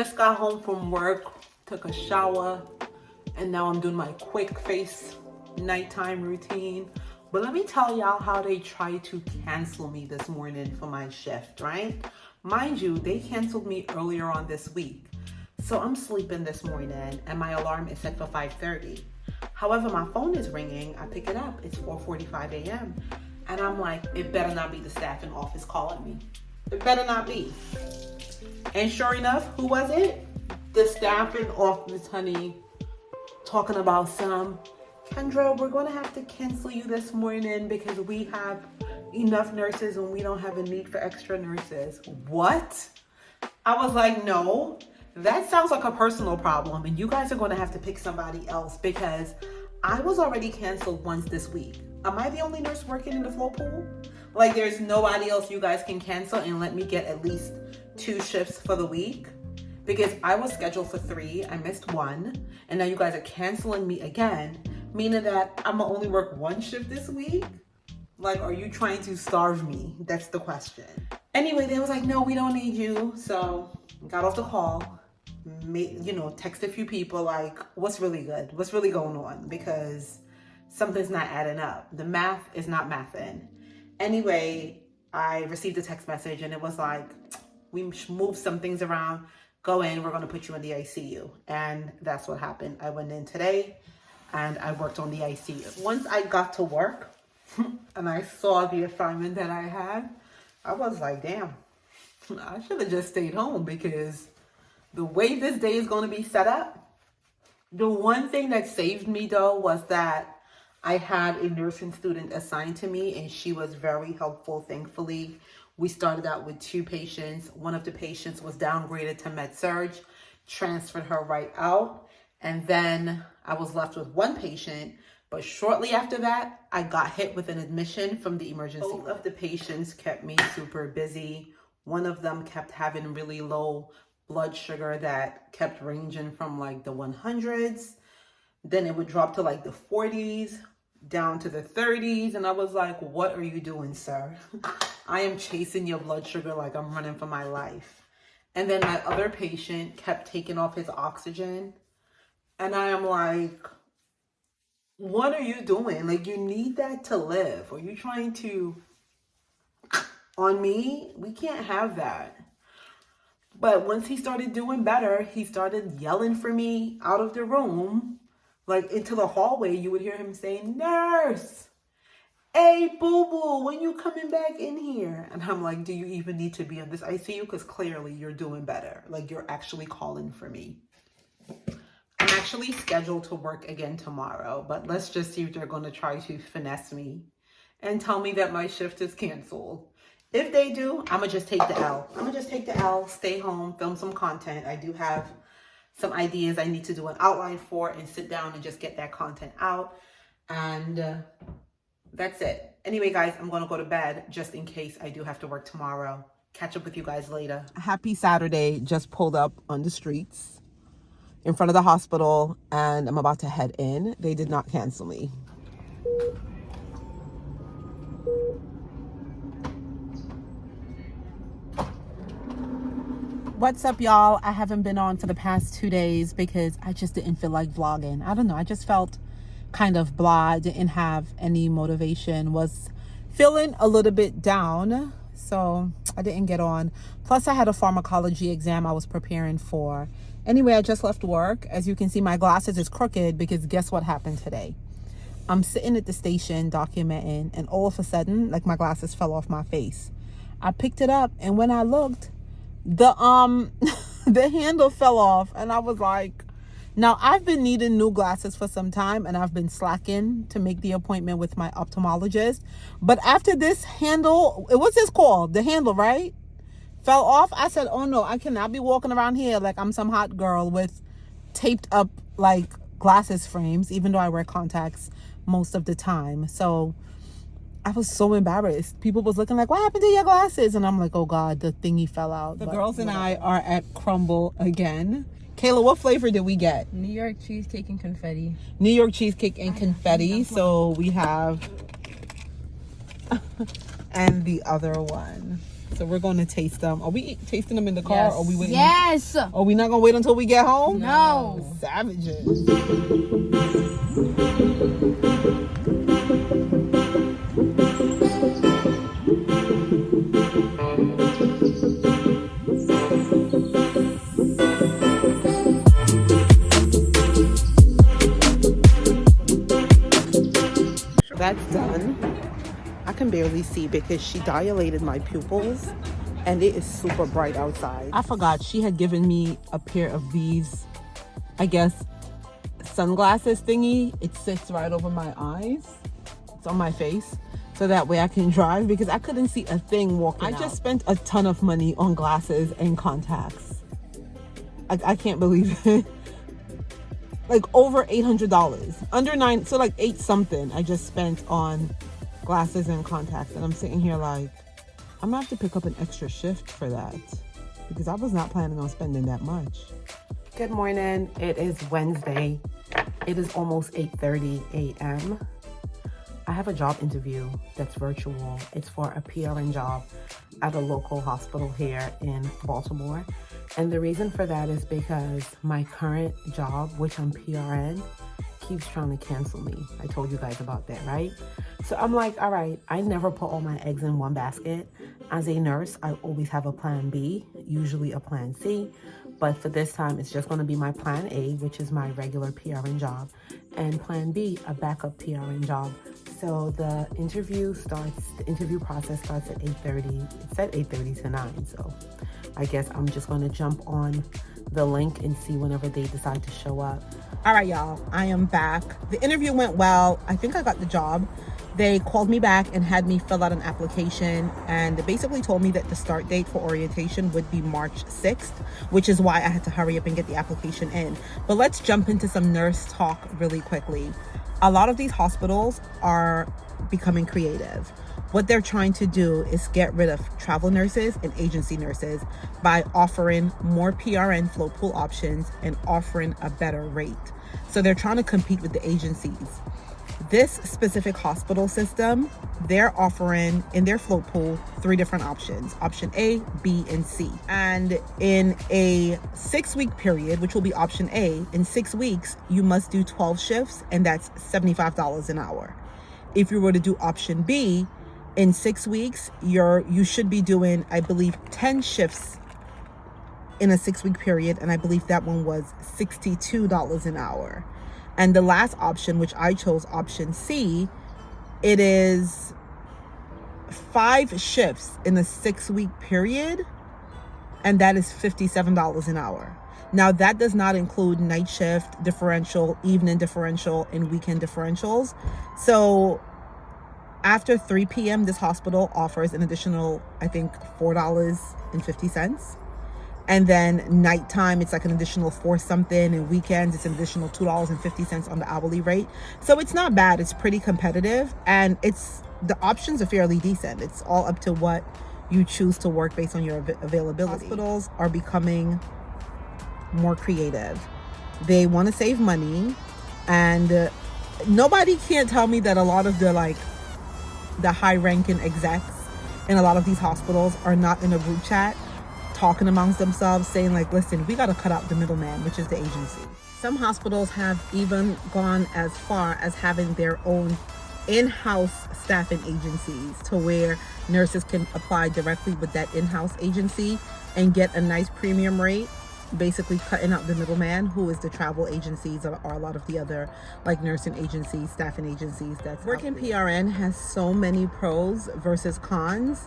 Just got home from work, took a shower, and now I'm doing my quick face nighttime routine. But let me tell y'all how they tried to cancel me this morning for my shift, right? Mind you, they canceled me earlier on this week. So I'm sleeping this morning and my alarm is set for 5:30. However, my phone is ringing. I pick it up. It's 4:45 a.m. And I'm like, it better not be the staff in office calling me. It better not be. And sure enough, who was it? The staff in office, honey, talking about Kendra, we're going to have to cancel you this morning because we have enough nurses and we don't have a need for extra nurses. What? I was like, no, that sounds like a personal problem and you guys are going to have to pick somebody else because I was already canceled once this week. Am I the only nurse working in the float pool? Like there's nobody else you guys can cancel and let me get at least 2 shifts for the week? Because I was scheduled for 3, I missed 1, and now you guys are canceling me again, meaning that I'm gonna only work 1 shift this week? Like, are you trying to starve me? That's the question. Anyway, they was like, no, we don't need you. So got off the call, text a few people like, what's really good? What's really going on? Because something's not adding up. The math is not mathing. Anyway, I received a text message and it was like, we moved some things around. Go in, we're going to put you in the ICU. And that's what happened. I went in today and I worked on the ICU. Once I got to work and I saw the assignment that I had, I was like, damn, I should have just stayed home because the way this day is going to be set up, the one thing that saved me though was that I had a nursing student assigned to me and she was very helpful, thankfully. We started out with 2 patients. One of the patients was downgraded to med-surg, transferred her right out. And then I was left with 1 patient. But shortly after that, I got hit with an admission from the emergency room. Both of the patients kept me super busy. One of them kept having really low blood sugar that kept ranging from like the 100s. Then it would drop to like the 40s, down to the 30s. And I was like, what are you doing, sir? I am chasing your blood sugar like I'm running for my life. And then my other patient kept taking off his oxygen. And I am like, what are you doing? Like, you need that to live. Are you trying to, on me? We can't have that. But once he started doing better, he started yelling for me out of the room. Like into the hallway, you would hear him saying, nurse, hey, boo-boo, when you coming back in here? And I'm like, do you even need to be in this ICU? Because clearly you're doing better. Like you're actually calling for me. I'm actually scheduled to work again tomorrow, but let's just see if they're going to try to finesse me and tell me that my shift is canceled. If they do, I'm going to just take the L. I'm going to just take the L, stay home, film some content. I do have some ideas I need to do an outline for and sit down and just get that content out. And that's it. Anyway, guys, I'm going to go to bed just in case I do have to work tomorrow. Catch up with you guys later. Happy Saturday. Just pulled up on the streets in front of the hospital and I'm about to head in. They did not cancel me. What's up, y'all? I haven't been on for the past 2 days because I just didn't feel like vlogging. I don't know. I just felt kind of blah. Didn't have any motivation. Was feeling a little bit down. So I didn't get on. Plus, I had a pharmacology exam I was preparing for. Anyway, I just left work. As you can see, my glasses is crooked because guess what happened today? I'm sitting at the station documenting and all of a sudden, like my glasses fell off my face. I picked it up and when I looked, the handle fell off and I was like, now I've been needing new glasses for some time and I've been slacking to make the appointment with my ophthalmologist. But after this handle, what's this called? The handle, right? Fell off. I said, oh no, I cannot be walking around here like I'm some hot girl with taped up like glasses frames, even though I wear contacts most of the time. So I was so embarrassed. People was looking like, what happened to your glasses? And I'm like, oh God, the thingy fell out. The girls and I are at Crumble again. Kaale, what flavor did we get? New York cheesecake and confetti. New York cheesecake and confetti. So we have, and the other one. So we're going to taste them. Are we tasting them in the car? Yes. Or are we waiting? Yes. Are we not going to wait until we get home? No. Savages. That's done. I can barely see because she dilated my pupils and it is super bright outside. I forgot she had given me a pair of these, I guess, sunglasses thingy. It sits right over my eyes. It's on my face. So that way I can drive because I couldn't see a thing walking out. I just spent a ton of money on glasses and contacts. I can't believe it. Like over $800. Under $9, so like 8 something I just spent on glasses and contacts. And I'm sitting here like, I'm gonna have to pick up an extra shift for that because I was not planning on spending that much. Good morning. It is Wednesday. It is almost 8:30 a.m. I have a job interview that's virtual. It's for a PRN job at a local hospital here in Baltimore. And the reason for that is because my current job, which I'm PRN, keeps trying to cancel me. I told you guys about that, right? So I'm like, all right, I never put all my eggs in one basket. As a nurse, I always have a plan B, usually a plan C. But for this time, it's just going to be my plan A, which is my regular PRN job, and plan B, a backup PRN job. So the interview process starts at 8:30. It said 8:30 to 9, so I guess I'm just going to jump on the link and see whenever they decide to show up. All right, y'all, I am back. The interview went well. I think I got the job. They called me back and had me fill out an application, and they basically told me that the start date for orientation would be March 6th, which is why I had to hurry up and get the application in. But let's jump into some nurse talk really quickly. A lot of these hospitals are becoming creative. What they're trying to do is get rid of travel nurses and agency nurses by offering more PRN float pool options and offering a better rate. So they're trying to compete with the agencies. This specific hospital system, they're offering in their float pool 3 different options, option A, B, and C. And in a 6-week period, which will be option A, in 6 weeks, you must do 12 shifts, and that's $75 an hour. If you were to do option B, in 6 weeks, you should be doing, I believe, 10 shifts in a 6-week period, and I believe that one was $62 an hour. And the last option, which I chose, option C, it is 5 shifts in a 6-week period, and that is $57 an hour. Now, that does not include night shift differential, evening differential, and weekend differentials. So after 3 p.m., this hospital offers an additional, I think, $4.50. And then nighttime, it's like an additional 4 something, and weekends, it's an additional $2.50 on the hourly rate. So it's not bad. It's pretty competitive, and the options are fairly decent. It's all up to what you choose to work based on your availability. Hospitals are becoming more creative. They want to save money, and nobody can't tell me that a lot of the high-ranking execs in a lot of these hospitals are not in a group chat talking amongst themselves, saying like, listen, we got to cut out the middleman, which is the agency. Some hospitals have even gone as far as having their own in-house staffing agencies, to where nurses can apply directly with that in-house agency and get a nice premium rate, basically cutting out the middleman, who is the travel agencies or a lot of the other like nursing agencies, staffing agencies. That's working PRN has so many pros versus cons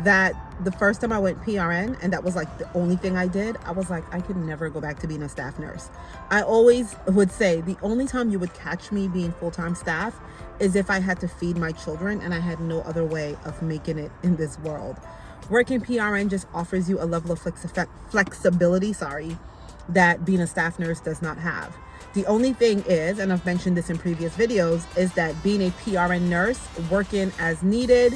that the first time I went PRN, and that was like the only thing I did, I was like, I could never go back to being a staff nurse. I always would say the only time you would catch me being full-time staff is if I had to feed my children and I had no other way of making it in this world. Working PRN just offers you a level of flexibility, that being a staff nurse does not have. The only thing is, and I've mentioned this in previous videos, is that being a PRN nurse, working as needed,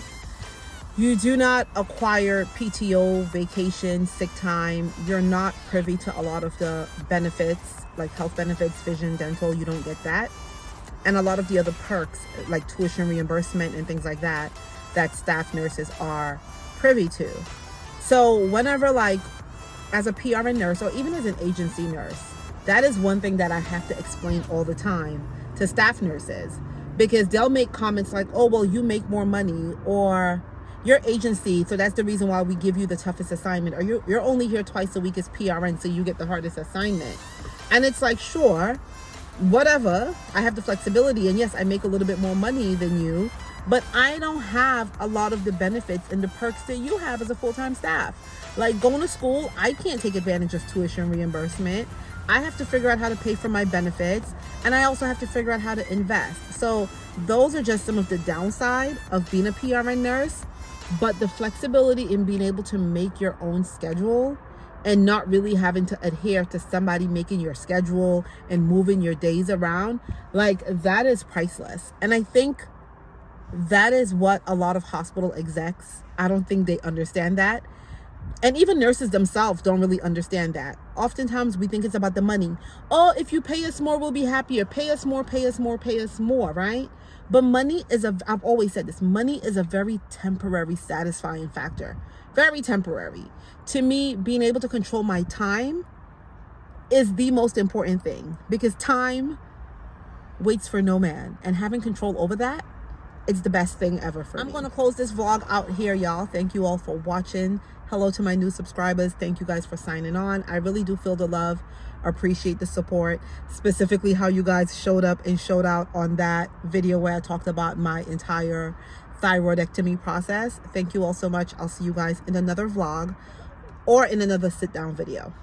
you do not acquire PTO, vacation, sick time. You're not privy to a lot of the benefits, like health benefits, vision, dental. You don't get that. And a lot of the other perks, like tuition reimbursement and things like that, that staff nurses are privy to. So whenever, like, as a PRN nurse or even as an agency nurse, that is one thing that I have to explain all the time to staff nurses, because they'll make comments like, oh, well, you make more money, or your agency, so that's the reason why we give you the toughest assignment, or you're only here twice a week as PRN, so you get the hardest assignment. And it's like, sure, whatever, I have the flexibility, and yes, I make a little bit more money than you, but I don't have a lot of the benefits and the perks that you have as a full-time staff. Like going to school, I can't take advantage of tuition reimbursement. I have to figure out how to pay for my benefits, and I also have to figure out how to invest. So those are just some of the downside of being a PRN nurse. But the flexibility in being able to make your own schedule and not really having to adhere to somebody making your schedule and moving your days around, like, that is priceless. And I think that is what a lot of hospital execs, I don't think they understand that. And even nurses themselves don't really understand that. Oftentimes we think it's about the money. Oh, if you pay us more, we'll be happier. Pay us more, pay us more, pay us more, right? But money is I've always said this, money is a very temporary satisfying factor. Very temporary. To me, being able to control my time is the most important thing, because time waits for no man, and having control over that, it's the best thing ever for me. I'm going to close this vlog out here, y'all. Thank you all for watching. Hello to my new subscribers. Thank you guys for signing on. I really do feel the love, appreciate the support, specifically how you guys showed up and showed out on that video where I talked about my entire thyroidectomy process. Thank you all so much. I'll see you guys in another vlog or in another sit down video.